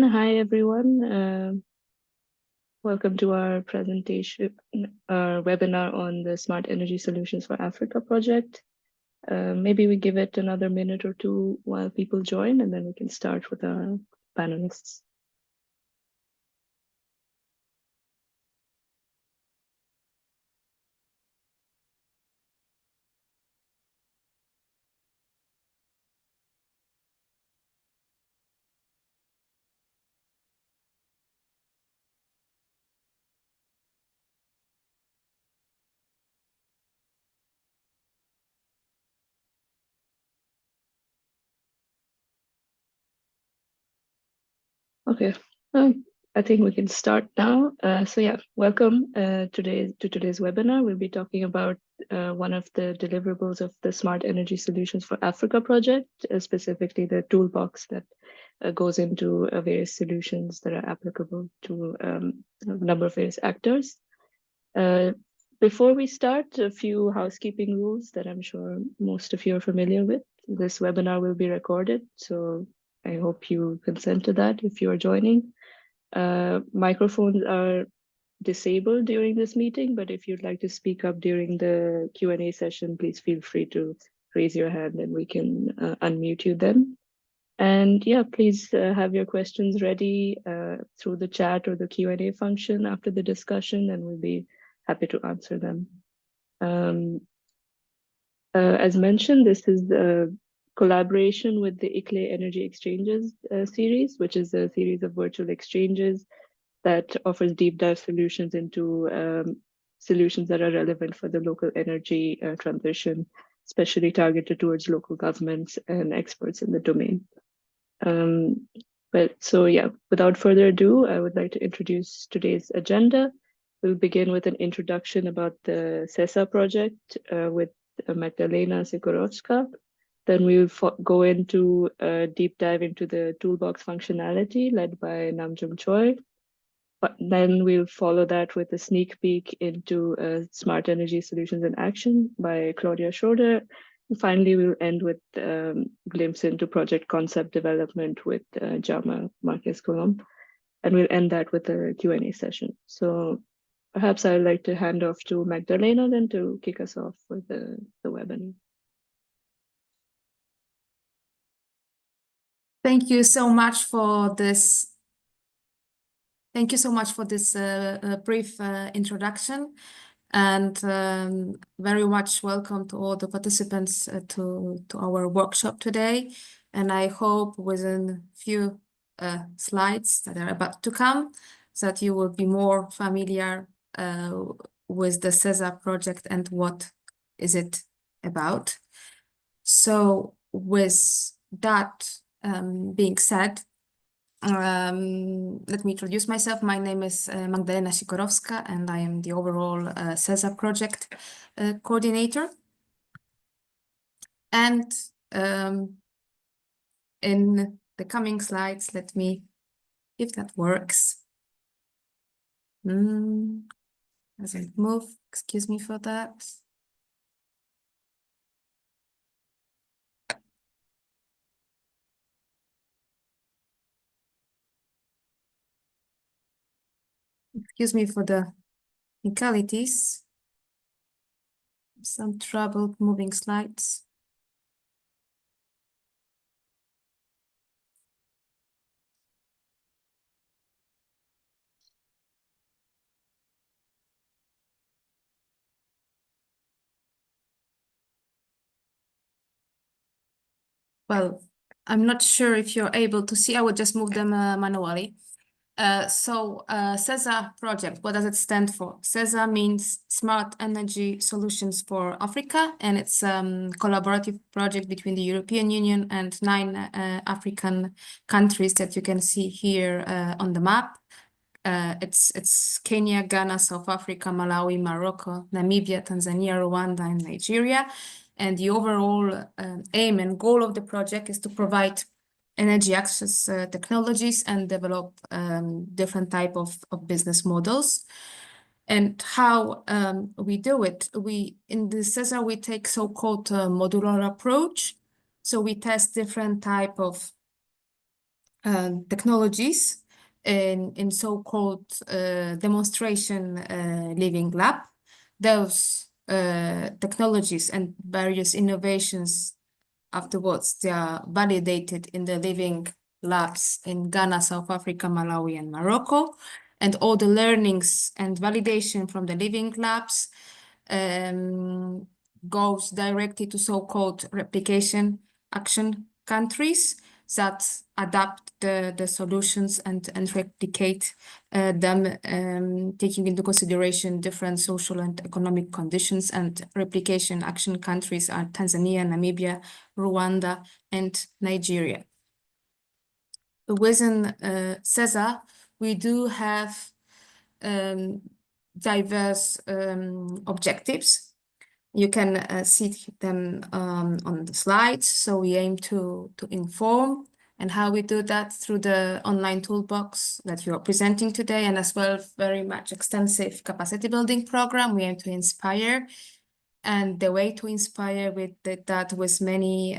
Hi, everyone. Welcome to our presentation, our webinar on the Smart Energy Solutions for Africa project. Maybe we give it another minute or two while people join, and then we can start with our panelists. Okay, I think we can start now. Welcome to today's webinar. We'll be talking about one of the deliverables of the Smart Energy Solutions for Africa project, specifically the toolbox that goes into various solutions that are applicable to a number of various actors. Before we start, a few housekeeping rules that I'm sure most of you are familiar with. This webinar will be recorded, so I hope you consent to that if you are joining. Microphones are disabled during this meeting, but if you'd like to speak up during the Q&A session, please feel free to raise your hand and we can unmute you then. And yeah, please have your questions ready through the chat or the Q&A function after the discussion, and we'll be happy to answer them. As mentioned, this is a collaboration with the ICLE Energy Exchanges series, which is a series of virtual exchanges that offers deep dive solutions into solutions that are relevant for the local energy transition, especially targeted towards local governments and experts in the domain. Without further ado, I would like to introduce today's agenda. We'll begin with an introduction about the SESA project with Magdalena Sikorovska. Then we'll go into a deep dive into the toolbox functionality led by Namjoon Choi. But then we'll follow that with a sneak peek into Smart Energy Solutions in Action by Claudia Schroeder. And finally, we'll end with a glimpse into project concept development with Jaume Marquez Colom. And we'll end that with a Q&A session. So perhaps I'd like to hand off to Magdalena then to kick us off with the webinar. Thank you so much for this. Thank you so much for this brief introduction, and very much welcome to all the participants to our workshop today. And I hope within a few slides that are about to come that you will be more familiar with the SESA project and what is it about. So with that being said, let me introduce myself. My name is Magdalena Sikorowska, and I am the overall SESA project coordinator. And in the coming slides, let me, if that works. Doesn't move, excuse me for that. Excuse me for the technicalities. Some trouble moving slides. Well, I'm not sure if you're able to see. I would just move them manually. SESA project, what does it stand for? SESA means Smart Energy Solutions for Africa, and it's a collaborative project between the European Union and 9 African countries that you can see here on the map. It's Kenya, Ghana, South Africa, Malawi, Morocco, Namibia, Tanzania, Rwanda, and Nigeria. And the overall aim and goal of the project is to provide energy access technologies and develop different type of business models. And how we do it, in the SESA, we take so-called modular approach. So we test different type of technologies in so-called demonstration living lab. Those technologies and various innovations afterwards, they are validated in the living labs in Ghana, South Africa, Malawi, and Morocco. And all the learnings and validation from the living labs goes directly to so-called replication action countries that adapt the solutions and replicate them, taking into consideration different social and economic conditions. And replication action countries are Tanzania, Namibia, Rwanda, and Nigeria. Within SESA, we do have diverse objectives. You can see them on the slides. So we aim to inform, and how we do that through the online toolbox that you are presenting today, and as well very much extensive capacity building program. We aim to inspire, and the way to inspire with that with many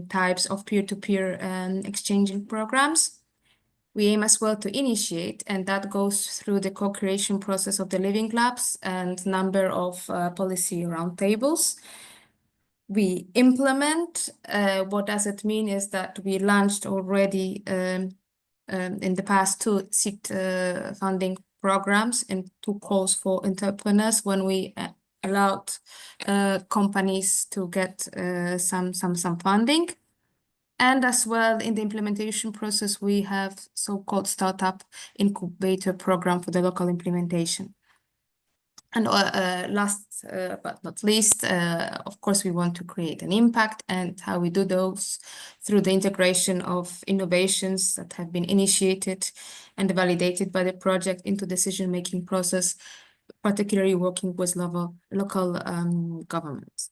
types of peer-to-peer exchanging programs. We aim as well to initiate, and that goes through the co-creation process of the living labs and number of policy roundtables. We implement. What does it mean is that we launched already in the past 2 seed funding programs and 2 calls for entrepreneurs when we allowed companies to get some funding. And as well, in the implementation process, we have so-called startup incubator program for the local implementation. And last but not least, of course, we want to create an impact, and how we do those through the integration of innovations that have been initiated and validated by the project into decision-making process, particularly working with local governments.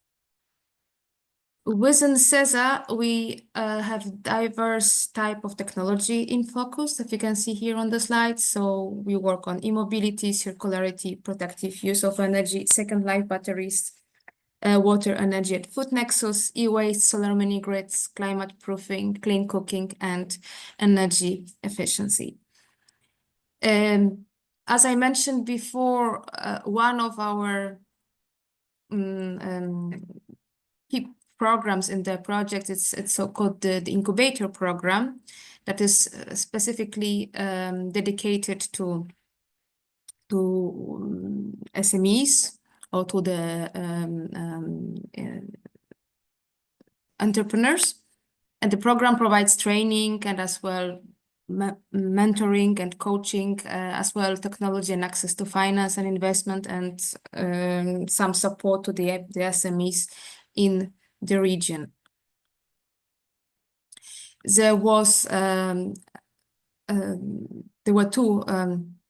Within SESA, we have diverse type of technology in focus that you can see here on the slide. So we work on e-mobility, circularity, protective use of energy, second life batteries, water, energy at food nexus, e-waste, solar mini grids, climate proofing, clean cooking, and energy efficiency. As I mentioned before, one of our key programs in the project, it's so-called the incubator program that is specifically dedicated to SMEs or to the entrepreneurs. And the program provides training and as well mentoring and coaching, as well technology and access to finance and investment, and some support to the SMEs in the region. There were 2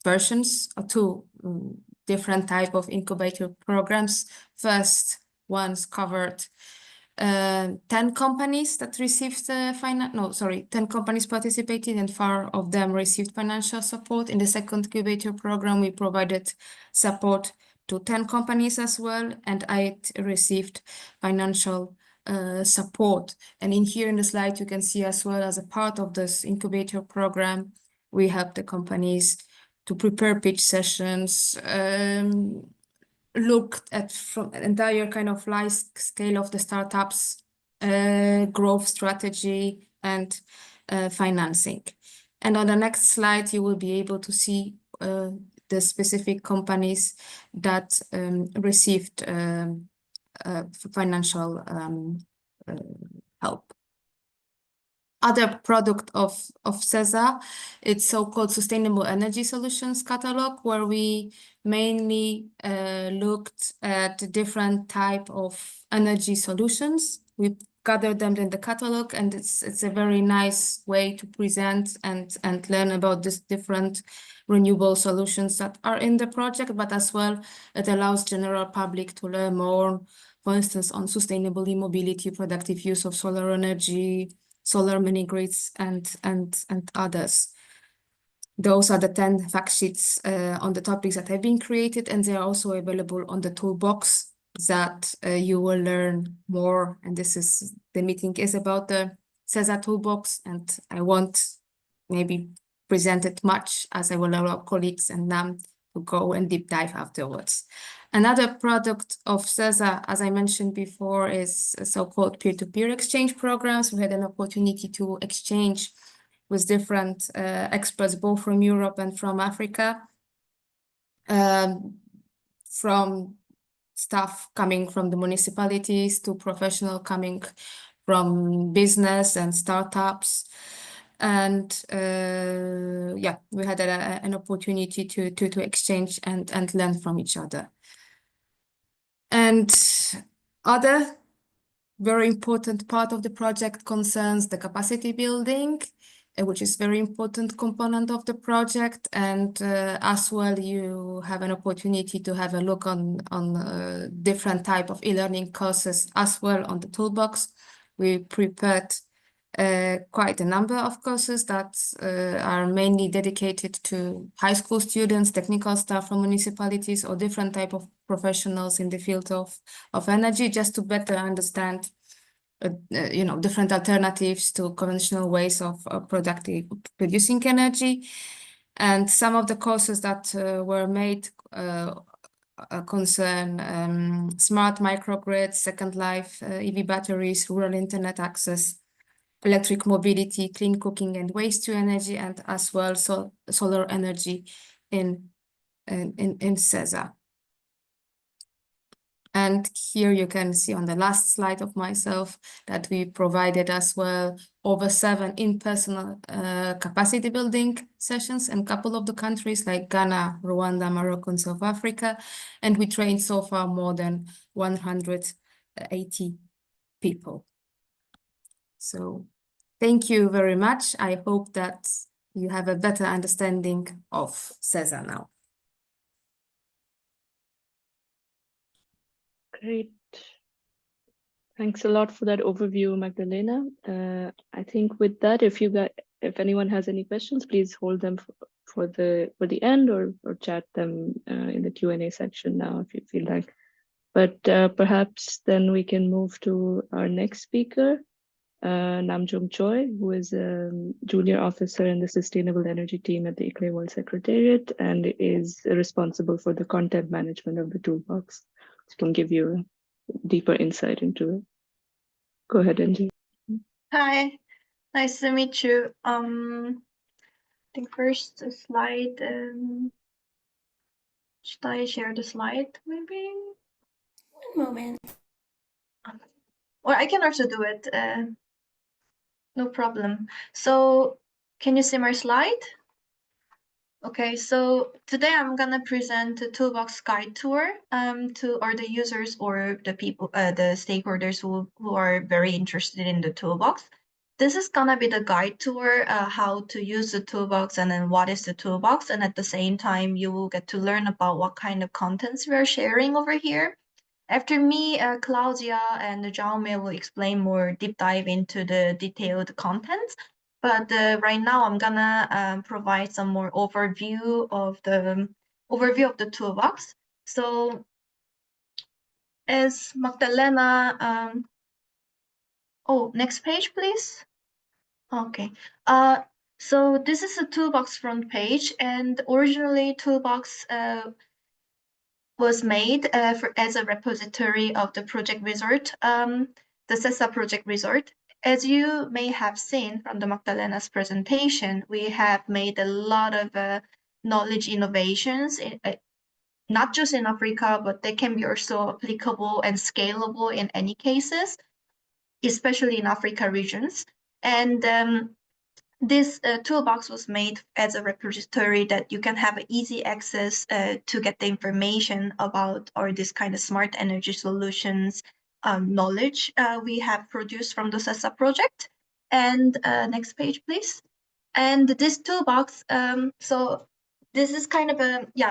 versions or 2 different type of incubator programs. First ones covered 10 companies that received 10 companies participated, and 4 of them received financial support. In the second incubator program, we provided support to 10 companies as well, and 8 received financial support. And in here in the slide, you can see as well, as a part of this incubator program, we help the companies to prepare pitch sessions, looked at from entire kind of life scale of the startups, growth strategy, and financing. And on the next slide, you will be able to see the specific companies that received financial help. Other product of SESA, it's so-called Sustainable Energy Solutions Catalog, where we mainly looked at different type of energy solutions. We gathered them in the catalog, and it's a very nice way to present and learn about these different renewable solutions that are in the project, but as well, it allows general public to learn more, for instance, on sustainable e-mobility, productive use of solar energy, solar mini grids, and others. Those are the 10 fact sheets on the topics that have been created, and they are also available on the toolbox that you will learn more. And the meeting is about the SESA Toolbox, and I won't maybe present it much, as I will allow colleagues and NAM to go and deep dive afterwards. Another product of SESA, as I mentioned before, is so-called peer-to-peer exchange programs. We had an opportunity to exchange with different experts, both from Europe and from Africa, from staff coming from the municipalities to professional coming from business and startups. And yeah, we had an opportunity to exchange and learn from each other. And other very important part of the project concerns the capacity building, which is very important component of the project. And as well, you have an opportunity to have a look on different type of e-learning courses as well on the toolbox. We prepared quite a number of courses that are mainly dedicated to high school students, technical staff from municipalities, or different type of professionals in the field of energy, just to better understand different alternatives to conventional ways of producing energy. And some of the courses that were made concern smart microgrids, second life, EV batteries, rural internet access, electric mobility, clean cooking and waste to energy, and as well solar energy in SESA. And here you can see on the last slide of myself that we provided as well over 7 in-person capacity building sessions in a couple of the countries like Ghana, Rwanda, Morocco, and South Africa. And we trained so far more than 180 people. So thank you very much. I hope that you have a better understanding of SESA now. Great. Thanks a lot for that overview, Magdalena. I think with that, if anyone has any questions, please hold them for the end or chat them in the Q&A section now if you feel like. But perhaps then we can move to our next speaker, Namjoon Choi, who is a junior officer in the Sustainable Energy team at the ICLEI World Secretariat and is responsible for the content management of the toolbox. It can give you a deeper insight into it. Go ahead, Angie. Hi, nice to meet you. I think first a slide. Should I share the slide maybe? One moment. Or I can also do it. No problem. So can you see my slide? Okay, so today I'm gonna present a toolbox guide tour to all the users or the people, the stakeholders who are very interested in the toolbox. This is gonna be the guide tour, how to use the toolbox and then what is the toolbox. And at the same time, you will get to learn about what kind of contents we are sharing over here. After me, Claudia and Jaume will explain more deep dive into the detailed contents. But right now, I'm gonna provide some more overview of the toolbox. So, as Magdalena, oh, next page, please. Okay. So this is a toolbox front page, and originally toolbox was made as a repository of the project resort, the SESA project resort. As you may have seen from the Magdalena's presentation, we have made a lot of knowledge innovations, not just in Africa, but they can be also applicable and scalable in any cases, especially in Africa regions. And this toolbox was made as a repository that you can have easy access to get the information about or this kind of smart energy solutions knowledge we have produced from the SESA project. And next page, please. And this toolbox, so this is kind of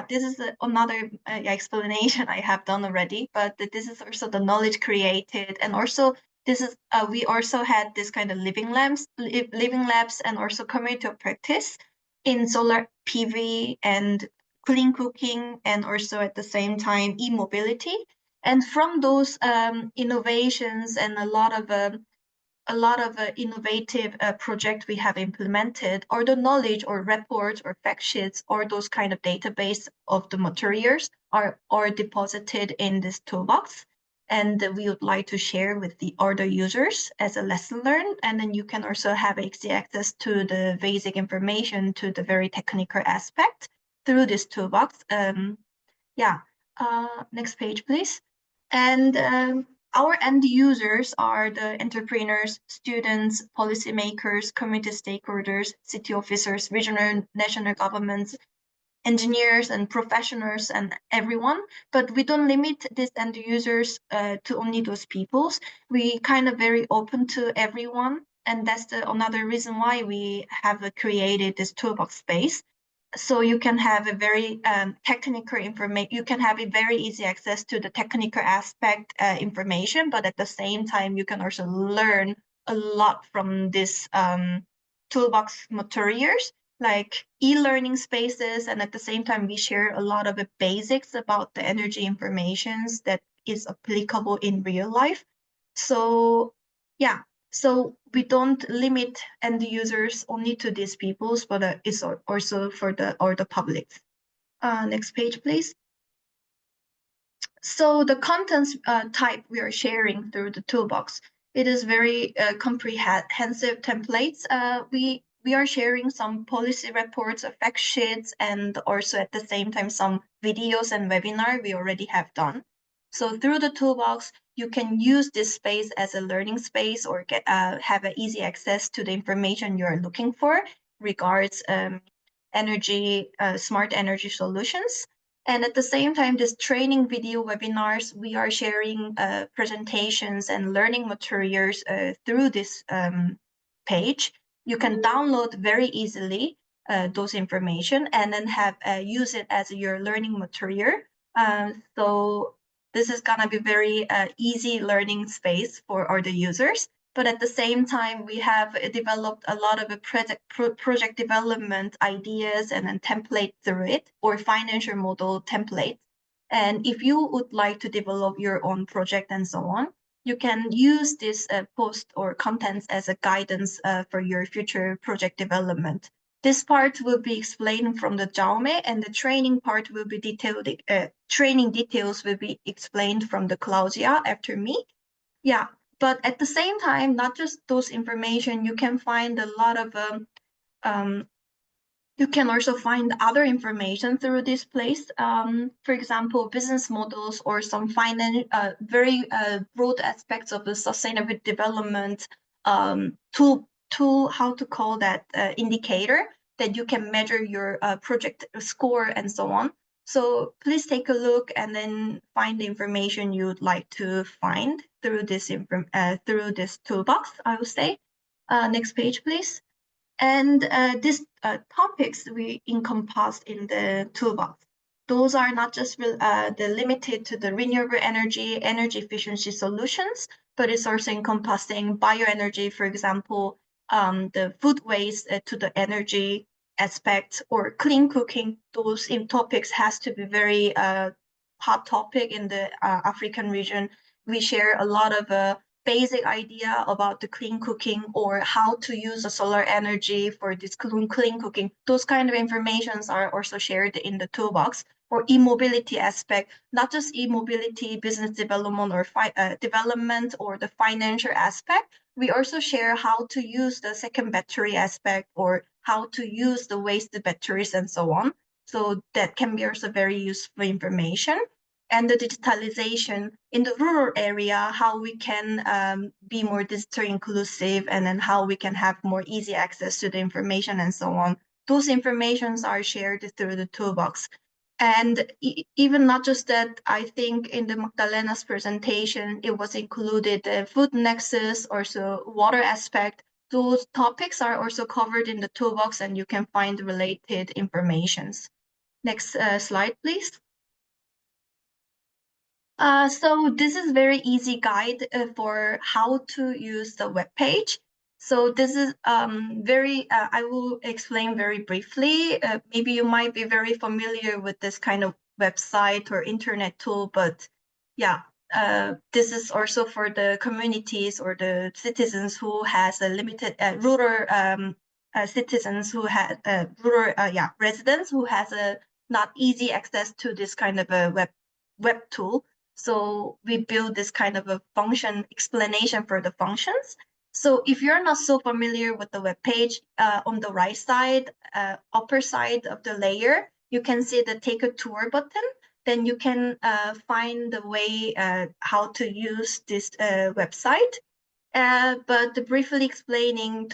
this is another explanation I have done already, but this is also the knowledge created, and also this is we also had this kind of living labs, and also community of practice in solar PV and clean cooking, and also at the same time e-mobility. And from those innovations and a lot of a lot of innovative projects we have implemented, or the knowledge or reports or fact sheets or those kind of database of the materials are deposited in this toolbox. And we would like to share with the other users as a lesson learned. And then you can also have easy access to the basic information, to the very technical aspect through this toolbox. Next page, please. And our end users are the entrepreneurs, students, policymakers, community stakeholders, city officers, regional, national governments, engineers and professionals and everyone, but we don't limit these end users to only those peoples. We kind of very open to everyone, and that's another reason why we have created this toolbox space. So you can have a very technical information, you can have a very easy access to the technical aspect information, but at the same time, you can also learn a lot from this toolbox materials, like e-learning spaces, and at the same time, we share a lot of the basics about the energy informations that is applicable in real life. So yeah, so we don't limit end users only to these peoples, but it's also for the public. Next page, please. So the contents type we are sharing through the toolbox, it is very comprehensive templates. We are sharing some policy reports, fact sheets, and also at the same time some videos and webinar we already have done. So through the toolbox, you can use this space as a learning space or get have an easy access to the information you are looking for regards energy, smart energy solutions. And at the same time, this training video webinars, we are sharing presentations and learning materials through this page. You can download very easily those information and then have use it as your learning material. So this is gonna be very easy learning space for all the users. But at the same time, we have developed a lot of project development ideas and then template through it, or financial model templates. And if you would like to develop your own project and so on, you can use this post or contents as a guidance for your future project development. This part will be explained from the Jaume, and the training part will be detailed. Training details will be explained from the Claudia after me. Yeah, but at the same time, not just those information, you can find a lot of you can also find other information through this place. For example, business models or some very broad aspects of the sustainable development tool, how to call that indicator that you can measure your project score and so on. So please take a look and then find the information you'd like to find through this toolbox, I would say. Next page, please. And these topics we encompassed in the toolbox. Those are not just limited to the renewable energy efficiency solutions, but it's also encompassing bioenergy, for example, the food waste to the energy aspect, or clean cooking. Those topics has to be very hot topic in the African region. We share a lot of basic idea about the clean cooking or how to use the solar energy for this clean cooking. Those kind of informations are also shared in the toolbox. Or e-mobility aspect, not just e-mobility, business development or development or the financial aspect. We also share how to use the second battery aspect or how to use the waste batteries and so on. So that can be also very useful information. And the digitalization in the rural area, how we can be more digital inclusive, and then how we can have more easy access to the information and so on. Those informations are shared through the toolbox. And even not just that, I think in the Magdalena's presentation, it was included the food nexus, also water aspect. Those topics are also covered in the toolbox, and you can find related informations. Next slide, please. So this is very easy guide for how to use the web page. So this is I will explain very briefly. Maybe you might be very familiar with this kind of website or internet tool, but yeah, this is also for the communities or the citizens who has a limited rural citizens who had rural residents who has a not easy access to this kind of a web tool. So we build this kind of a function explanation for the functions. So if you're not so familiar with the web page, on the right side, upper side of the layer, you can see the take a tour button. Then you can find the way how to use this website. But briefly explaining,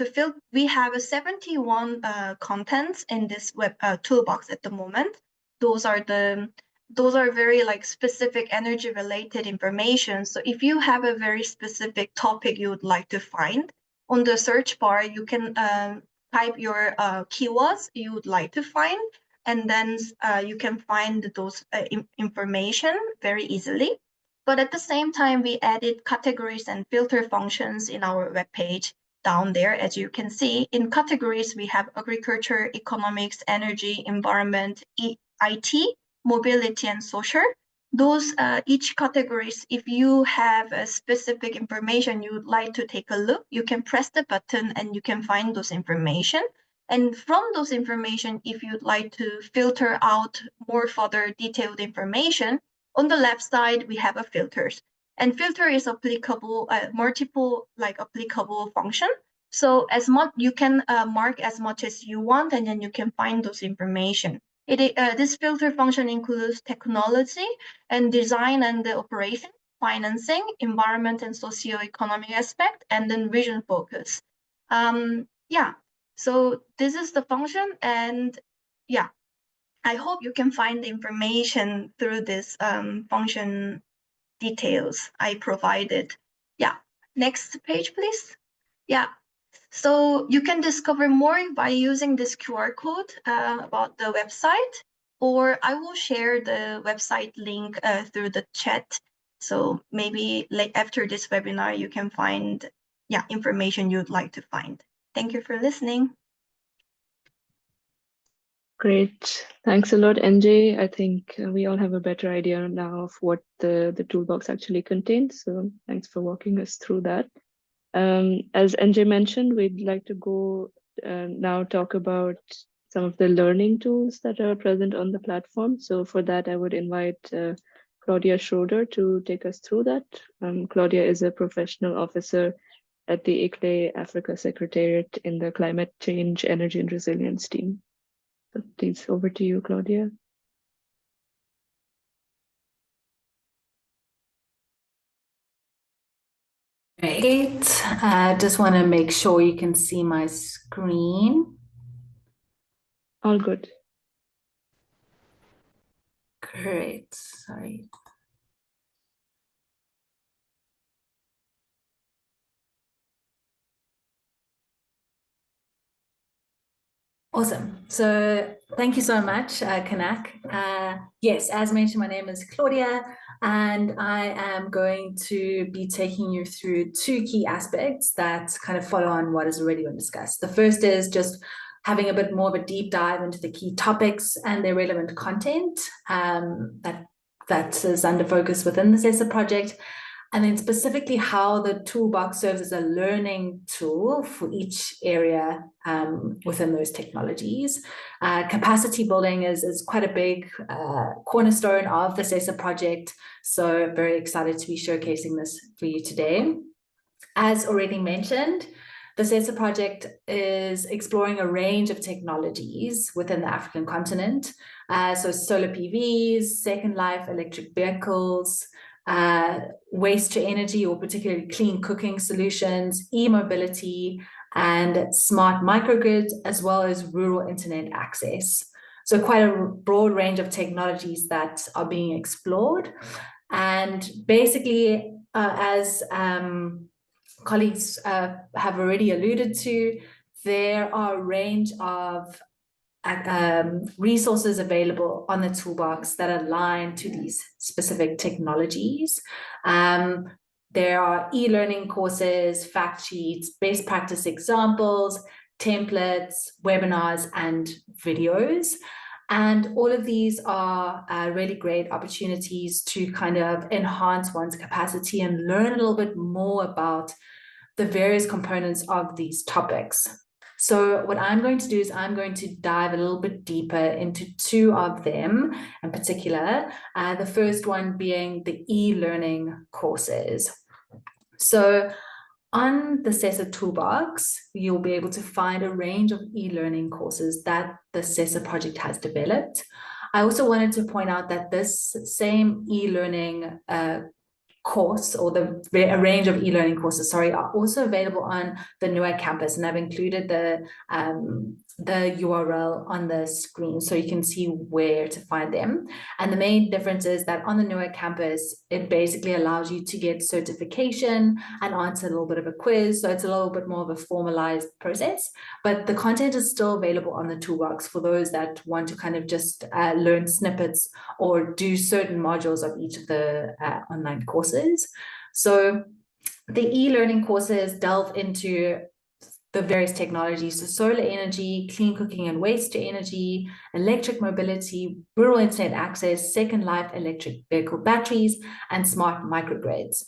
we have a 71 contents in this web toolbox at the moment. Those are very like specific energy related information. So if you have a very specific topic you would like to find, on the search bar, you can type your keywords you would like to find, and then you can find those information very easily. But at the same time, we added categories and filter functions in our web page down there. As you can see, in categories, we have agriculture, economics, energy, environment, IT, mobility, and social. Those each categories, if you have a specific information you would like to take a look, you can press the button and you can find those information. And from those information, if you'd like to filter out more further detailed information, on the left side, we have a filters. And filter is applicable, multiple like applicable function. So as much you can mark as much as you want, and then you can find those information. This filter function includes technology and design and the operation, financing, environment and socio-economic aspect, and then vision focus. So this is the function, and yeah, I hope you can find the information through this function details I provided. Yeah, next page, please. Yeah, so you can discover more by using this QR code about the website, or I will share the website link through the chat. So maybe after this webinar, you can find information you'd like to find. Thank you for listening. Great. Thanks a lot, NJ. I think we all have a better idea now of what the toolbox actually contains. So thanks for walking us through that. As NJ mentioned, we'd like to go now talk about some of the learning tools that are present on the platform. So for that, I would invite Claudia Schroeder to take us through that. Claudia is a professional officer at the ICLE Africa Secretariat in the Climate Change, Energy and Resilience team. So please, over to you, Claudia. Great. I just want to make sure you can see my screen. All good. Great. Sorry. Awesome. So thank you so much, Kanak. Yes, as mentioned, my name is Claudia, and I am going to be taking you through two key aspects that kind of follow on what has already been discussed. The first is just having a bit more of a deep dive into the key topics and their relevant content that is under focus within the SESA project. And then specifically how the toolbox serves as a learning tool for each area within those technologies. Capacity building is quite a big cornerstone of the SESA project. So very excited to be showcasing this for you today. As already mentioned, the SESA project is exploring a range of technologies within the African continent. So solar PVs, second life electric vehicles, waste to energy or particularly clean cooking solutions, e-mobility, and smart microgrids, as well as rural internet access. So quite a broad range of technologies that are being explored. And basically, as colleagues have already alluded to, there are a range of resources available on the toolbox that align to these specific technologies. There are e-learning courses, fact sheets, best practice examples, templates, webinars, and videos. And all of these are really great opportunities to kind of enhance one's capacity and learn a little bit more about the various components of these topics. So what I'm going to do is I'm going to dive a little bit deeper into two of them in particular, the first one being the e-learning courses. So on the SESA Toolbox, you'll be able to find a range of e-learning courses that the SESA project has developed. I also wanted to point out that this same e-learning course, or a range of e-learning courses, are also available on the NUA campus, and I've included the URL on the screen so you can see where to find them. And the main difference is that on the NUA campus, it basically allows you to get certification and answer a little bit of a quiz, so it's a little bit more of a formalized process, but the content is still available on the Toolbox for those that want to kind of just learn snippets or do certain modules of each of the online courses. So the e-learning courses delve into the various technologies, so solar energy, clean cooking and waste to energy, electric mobility, rural internet access, second life electric vehicle batteries, and smart microgrids.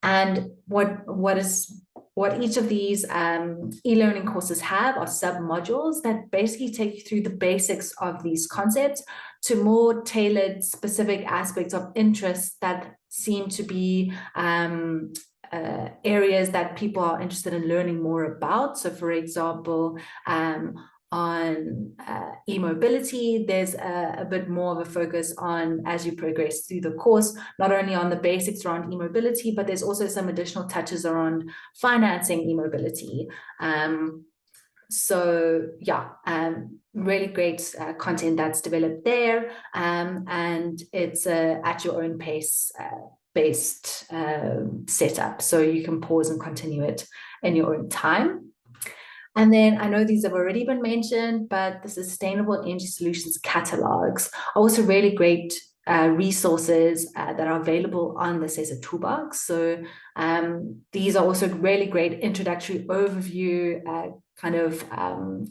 And what each of these e-learning courses have are sub-modules that basically take you through the basics of these concepts to more tailored specific aspects of interest that seem to be areas that people are interested in learning more about. So for example, on e-mobility, there's a bit more of a focus on, as you progress through the course, not only on the basics around e-mobility, but there's also some additional touches around financing e-mobility. So yeah, really great content that's developed there, and it's at your own pace based setup, so you can pause and continue it in your own time. And then I know these have already been mentioned, but the Sustainable Energy Solutions catalogs are also really great resources that are available on the SESA Toolbox. So these are also really great introductory overview kind of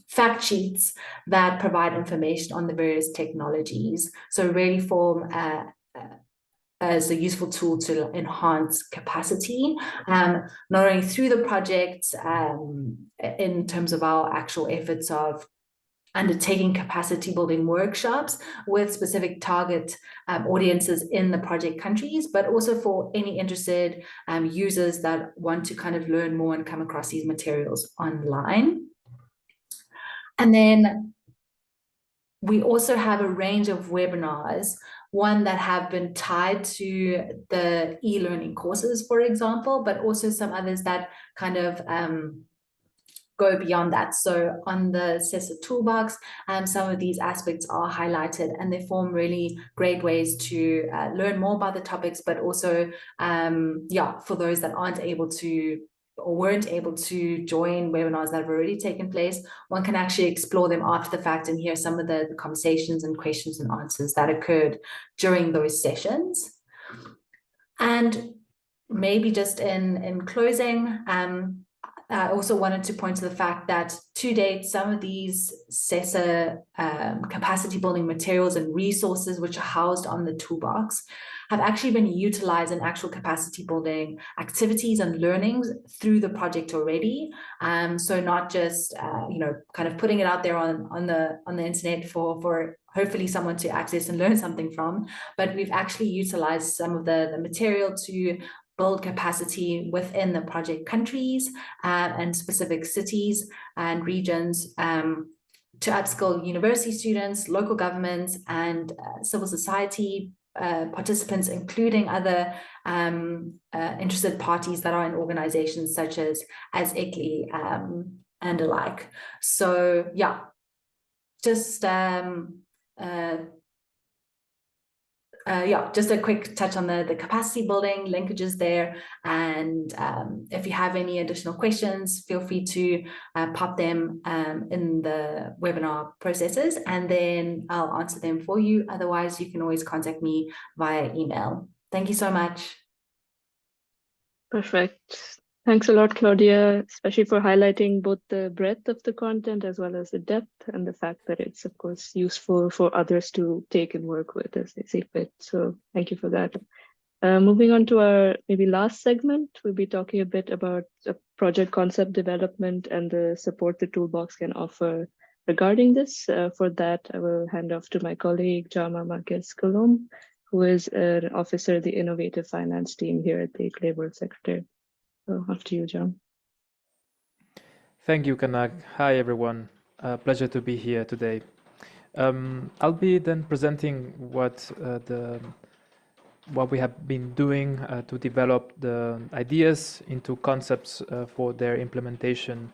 fact sheets that provide information on the various technologies. So really form as a useful tool to enhance capacity, not only through the project in terms of our actual efforts of undertaking capacity building workshops with specific target audiences in the project countries, but also for any interested users that want to kind of learn more and come across these materials online. And then we also have a range of webinars, one that have been tied to the e-learning courses, for example, but also some others that kind of go beyond that. So on the SESA Toolbox, some of these aspects are highlighted, and they form really great ways to learn more about the topics, but also, yeah, for those that aren't able to or weren't able to join webinars that have already taken place, one can actually explore them after the fact and hear some of the conversations and questions and answers that occurred during those sessions. And maybe just in closing, I also wanted to point to the fact that to date, some of these SESA capacity building materials and resources which are housed on the Toolbox have actually been utilized in actual capacity building activities and learnings through the project already. So not just you know, kind of putting it out there on the internet for hopefully someone to access and learn something from, but we've actually utilized some of the material to build capacity within the project countries and specific cities and regions to upskill university students, local governments, and civil society participants, including other interested parties that are in organizations such as ECLI and the like. So yeah, just yeah, just a quick touch on the capacity building linkages there. And if you have any additional questions, feel free to pop them in the webinar processes, and then I'll answer them for you. Otherwise, you can always contact me via email. Thank you so much. Perfect. Thanks a lot, Claudia, especially for highlighting both the breadth of the content as well as the depth and the fact that it's, of course, useful for others to take and work with as they see fit. So thank you for that. Moving on to our maybe last segment, we'll be talking a bit about project concept development and the support the toolbox can offer regarding this. For that, I will hand off to my colleague, Jama Marquez Colom, who is an officer of the Innovative Finance team here at the Labor Secretary. So after you, Jam. Thank you, Kanak. Hi, everyone. Pleasure to be here today. I'll be then presenting what we have been doing to develop the ideas into concepts for their implementation.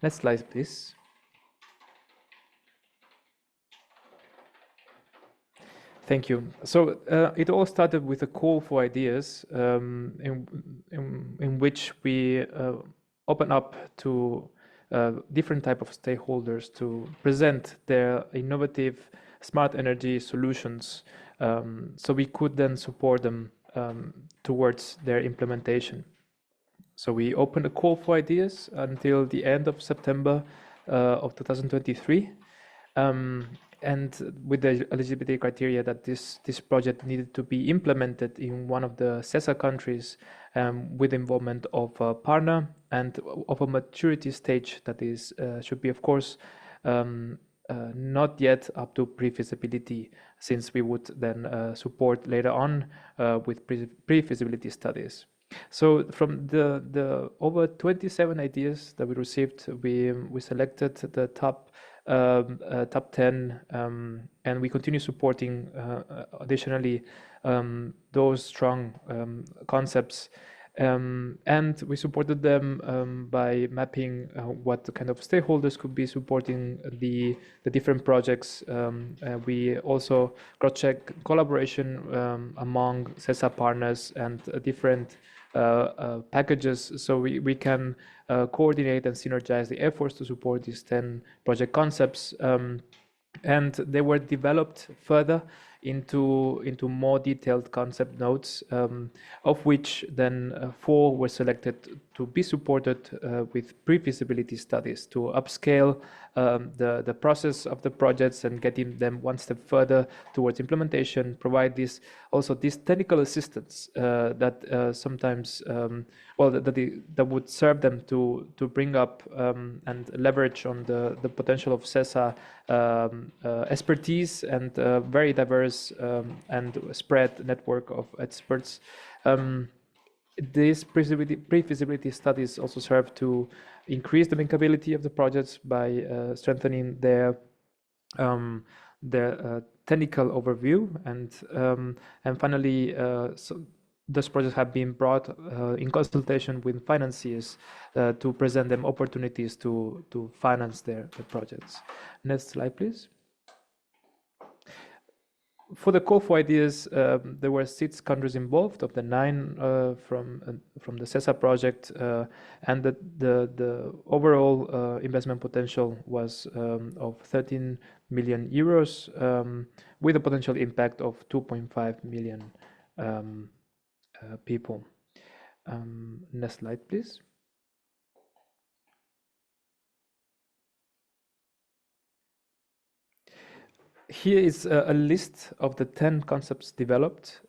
Next slide, please. Thank you. So it all started with a call for ideas in which we open up to different type of stakeholders to present their innovative smart energy solutions, so we could then support them towards their implementation. So we opened a call for ideas until the end of September of 2023. And with the eligibility criteria that this project needed to be implemented in one of the SESA countries with involvement of a partner and of a maturity stage that is should be, of course, not yet up to pre-feasibility, since we would then support later on with pre-feasibility studies. So from the over 27 ideas that we received, we selected the top 10, and we continue supporting additionally those strong concepts, and we supported them by mapping what the kind of stakeholders could be supporting the different projects. We also cross-check collaboration among SESA partners and different packages, so we can coordinate and synergize the efforts to support these 10 project concepts, and they were developed further into more detailed concept notes, of which then 4 were selected to be supported with pre-feasibility studies to upscale the process of the projects and getting them one step further towards implementation, provide this technical assistance that sometimes that would serve them to bring up and leverage on the potential of SESA expertise and very diverse and spread network of experts. These pre-feasibility studies also serve to increase the bankability of the projects by strengthening their technical overview, and finally, so those projects have been brought in consultation with financiers to present them opportunities to finance their projects. Next slide, please. For the call for ideas, there were 6 countries involved of the 9 from the SESA project, and the overall investment potential was of 13 million euros, with a potential impact of 2.5 million people. Next slide, please. Here is a list of the 10 concepts developed.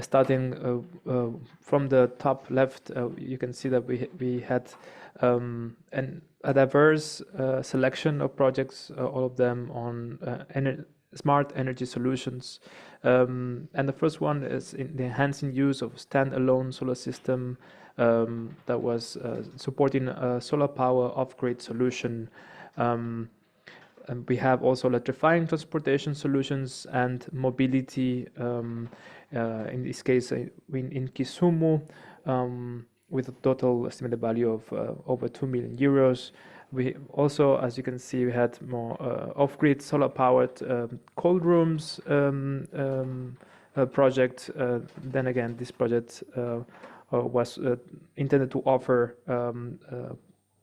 Starting from the top left, you can see that we had a diverse selection of projects, all of them on smart energy solutions. And the first one is in the enhancing use of standalone solar system that was supporting a solar power off-grid solution. And we have also electrifying transportation solutions and mobility, in this case in Kisumu, with a total estimated value of over 2 million euros. We also, as you can see, we had more off-grid solar-powered cold rooms project. Then again, this project was intended to offer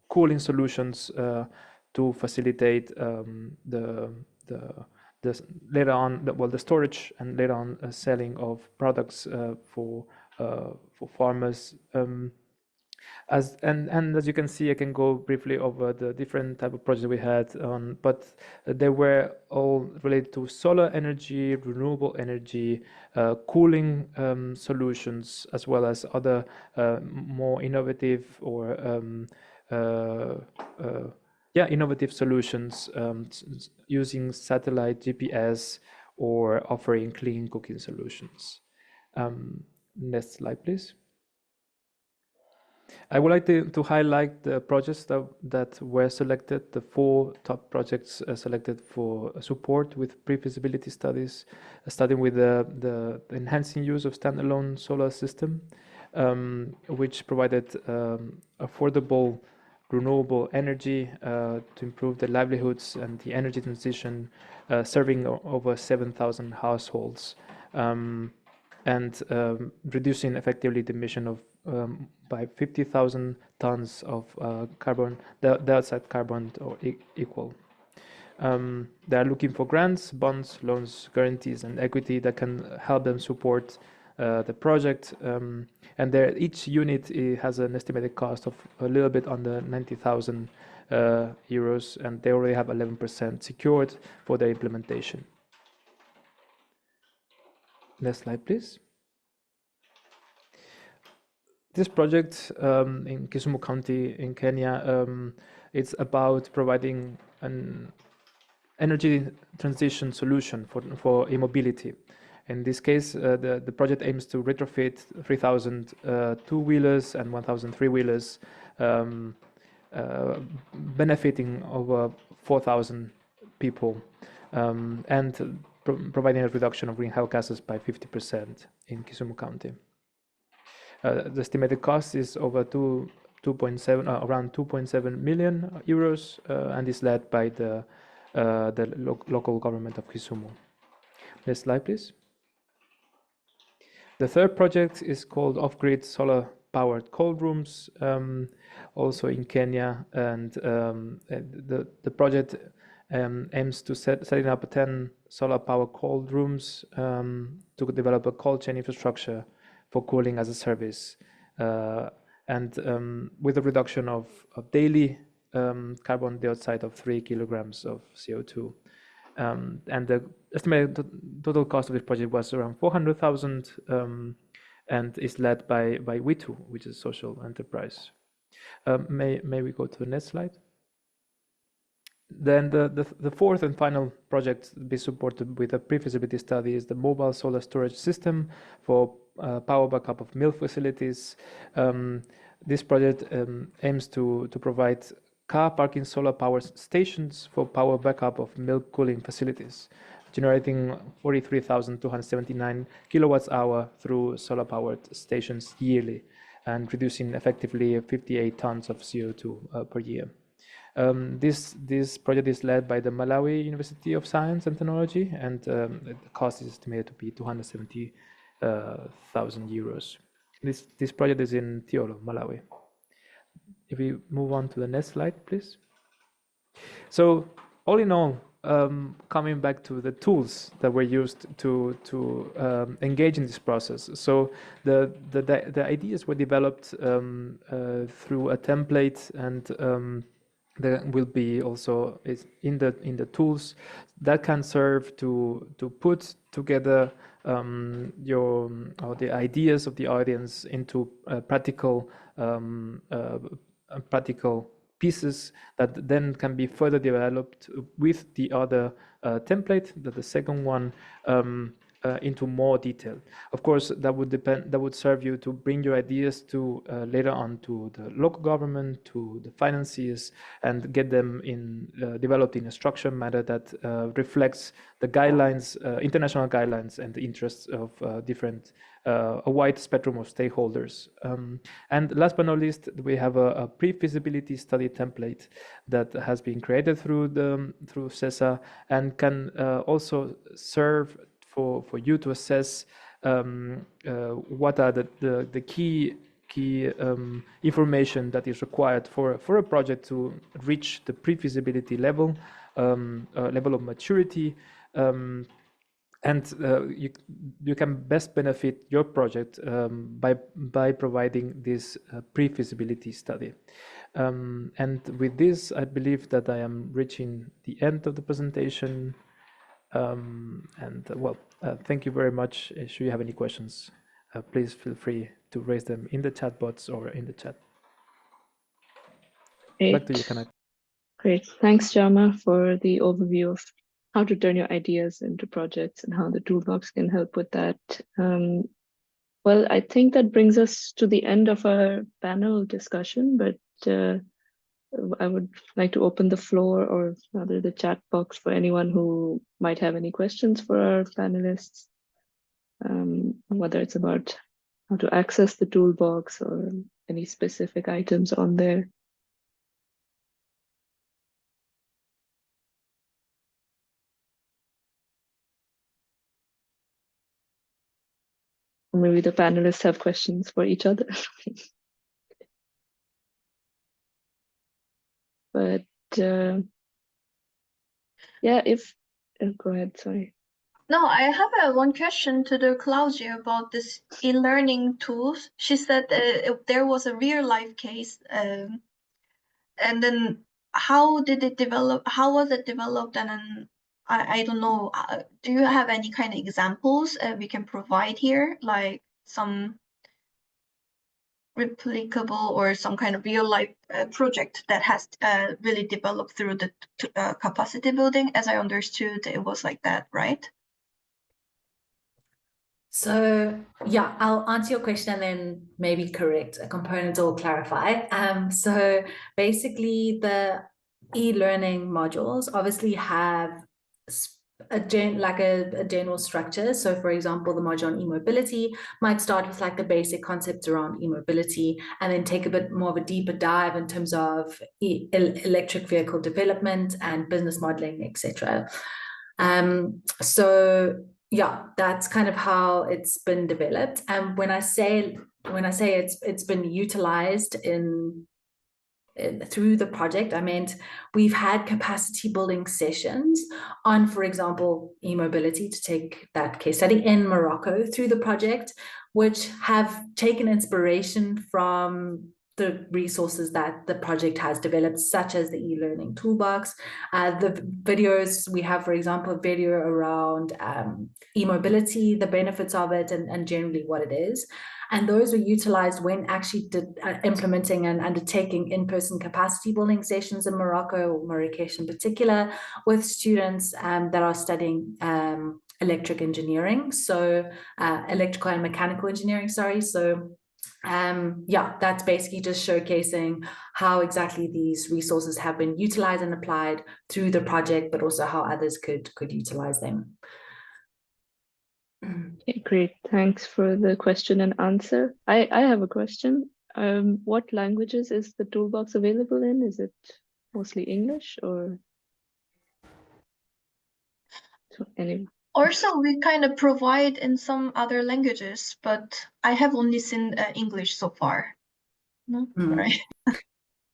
cooling solutions to facilitate the later on the storage and later on selling of products for for farmers. And as you can see, I can go briefly over the different type of projects we had on, but they were all related to solar energy, renewable energy, cooling solutions, as well as other more innovative or innovative solutions using satellite GPS or offering clean cooking solutions. Next slide, please. I would like to highlight the projects that were selected, the 4 top projects selected for support with pre-feasibility studies, starting with the enhancing use of standalone solar system, which provided affordable renewable energy to improve the livelihoods and the energy transition, serving over 7,000 households, and reducing effectively the emission of by 50,000 tons of carbon dioxide carbon or equal. They are looking for grants, bonds, loans, guarantees, and equity that can help them support the project. And each unit has an estimated cost of a little bit under 90,000 euros, and they already have 11% secured for their implementation. Next slide, please. This project in Kisumu County in Kenya, it's about providing an energy transition solution for e-mobility. In this case, the project aims to retrofit 3,000 two-wheelers and 1,000 three-wheelers, benefiting over 4,000 people, and providing a reduction of greenhouse gases by 50% in Kisumu County. The estimated cost is over around 2.7 million euros, and is led by the local government of Kisumu. Next slide, please. The third project is called Off-Grid Solar-Powered Cold Rooms, also in Kenya, and the project aims to setting up 10 solar-powered cold rooms to develop a cold chain infrastructure for cooling as a service, and with a reduction of daily carbon dioxide of 3 kilograms of CO2. And the estimated total cost of this project was around 400,000, and is led by WITU, which is a social enterprise. May we go to the next slide? Then the fourth and final project to be supported with a pre-feasibility study is the mobile solar storage system for power backup of milk facilities. This project aims to provide car parking solar power stations for power backup of milk cooling facilities, generating 43,279 kilowatts hour through solar powered stations yearly, and reducing effectively 58 tons of CO2 per year. This project is led by the Malawi University of Science and Technology, and the cost is estimated to be 270,000 euros. This project is in Tiolo, Malawi. If we move on to the next slide, please. So all in all, coming back to the tools that were used to engage in this process. So the ideas were developed through a template, and there will be also in the tools that can serve to put together the ideas of the audience into practical pieces that then can be further developed with the other template, the second one, into more detail. Of course, that would serve you to bring your ideas to later on to the local government, to the financiers, and get them developed in a structured manner that reflects the guidelines, international guidelines, and the interests of a wide spectrum of stakeholders. And last but not least, we have a pre-feasibility study template that has been created through SESA, and can also serve for you to assess what are the key information that is required for a project to reach the pre-feasibility level of maturity, And you can best benefit your project by providing this pre-feasibility study. And with this, I believe that I am reaching the end of the presentation. Thank you very much. Should you have any questions, please feel free to raise them in the chat box or in the chat. Back to you, Kanak. Great. Thanks, Jama, for the overview of how to turn your ideas into projects and how the toolbox can help with that. Well, I think that brings us to the end of our panel discussion, but I would like to open the floor, or rather the chat box, for anyone who might have any questions for our panelists, whether it's about how to access the toolbox or any specific items on there. Or maybe the panelists have questions for each other. But yeah, go ahead, sorry. No, I have one question to the Claudia about this e-learning tools. She said there was a real life case, and then how did it develop? How was it developed? And then I don't know. Do you have any kind of examples we can provide here, like some replicable or some kind of real life project that has really developed through the capacity building? As I understood, it was like that, right? So yeah, I'll answer your question and then maybe correct a component or clarify. So basically the e-learning modules obviously have a general structure. So for example, the module on e-mobility might start with like the basic concepts around e-mobility and then take a bit more of a deeper dive in terms of electric vehicle development and business modeling, etc. So yeah, that's kind of how it's been developed. And when I say it's been utilized through the project, I meant we've had capacity building sessions on, for example, e-mobility, to take that case study, in Morocco through the project, which have taken inspiration from the resources that the project has developed, such as the e-learning toolbox. The videos we have, for example, a video around e-mobility, the benefits of it, and generally what it is. And those were utilized when actually implementing and undertaking in-person capacity building sessions in Morocco, or Marrakesh in particular, with students that are studying electrical and mechanical engineering, sorry. So yeah, that's basically just showcasing how exactly these resources have been utilized and applied through the project, but also how others could utilize them. Okay, great. Thanks for the question and answer. I have a question. What languages is the toolbox available in? Is it mostly English or anyway? Also, we kind of provide in some other languages, but I have only seen English so far. No? Right.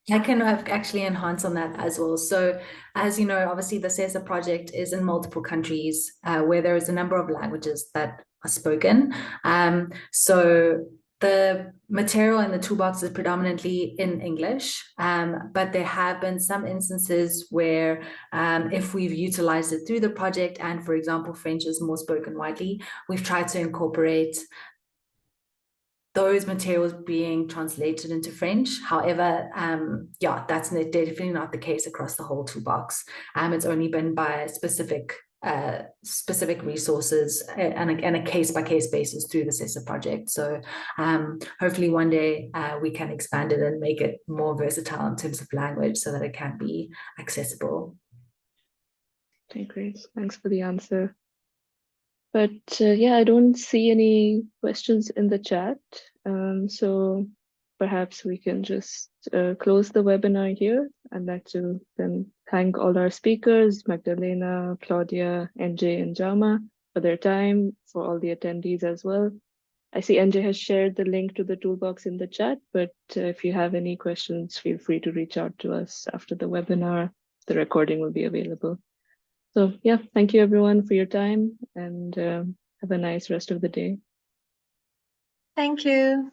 I can actually enhance on that as well. So as you know, obviously the SESA project is in multiple countries where there is a number of languages that are spoken. So the material in the toolbox is predominantly in English, but there have been some instances where if we've utilized it through the project, and for example, French is more spoken widely, we've tried to incorporate those materials being translated into French. However, yeah, that's definitely not the case across the whole toolbox. It's only been by specific resources and a case-by-case basis through the SESA project. So hopefully one day we can expand it and make it more versatile in terms of language so that it can be accessible. Okay, great. Thanks for the answer. But yeah, I don't see any questions in the chat. So perhaps we can just close the webinar here. I'd like to then thank all our speakers, Magdalena, Claudia, NJ, and Jama, for their time, for all the attendees as well. I see NJ has shared the link to the toolbox in the chat, but if you have any questions, feel free to reach out to us after the webinar. The recording will be available. So yeah, thank you everyone for your time, and have a nice rest of the day. Thank you.